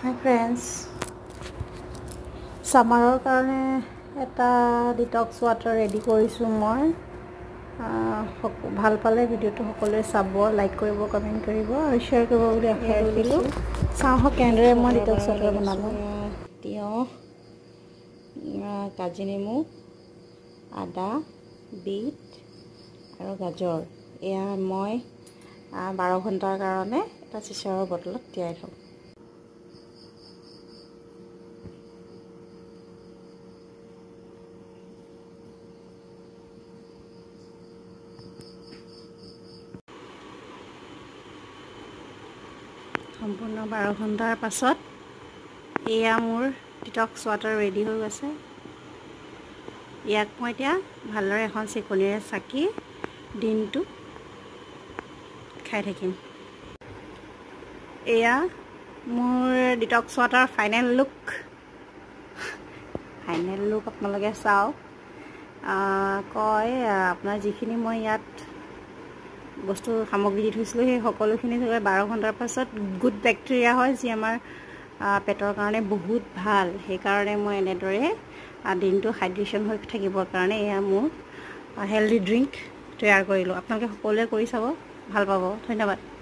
Hi friends, summer karone eta detox water ready korisu moi. Bhal pale video to hokolore sabo, like koribo, comment koribo aru share koribo boli akha rakilu. Saho kendere moi detox water banabo. Tio kaji nemu, ada, beet aru gajor. Eya moi 12 ঘণ্টাৰ কাৰণে এটা চিচাৰৰ বটলত তিয়াই থওঁ। সম্পূৰ্ণ 12 ঘণ্টাৰ পাছত এয়া মোৰ ডিটক্স ৱাটাৰ ৰেডি হৈ গৈছে। ইয়াক মই এতিয়া ভালদৰে এখন চিকনিৰে চাকি দিনটো খাই থাকিম। এয়া মোৰ ডিটক্স ৱাটাৰ ফাইনেল লুক আপোনালোকে চাওক। আপোনাৰ যিখিনি মই ইয়াত বস্তু সামগ্ৰী দি থৈছিলোঁ সেই সকলোখিনি 12 ঘণ্টাৰ পাছত গুড বেক্টেৰিয়া হয়, যি আমাৰ পেটৰ কাৰণে বহুত ভাল। সেইকাৰণে মই এনেদৰে দিনটো হাইড্ৰেশ্যন হৈ থাকিবৰ কাৰণে এয়া মোৰ হেল্ডি ড্ৰিংক তৈয়াৰ কৰিলোঁ। আপোনালোকে সকলোৱে কৰি চাব, ভাল পাব। ধন্যবাদ।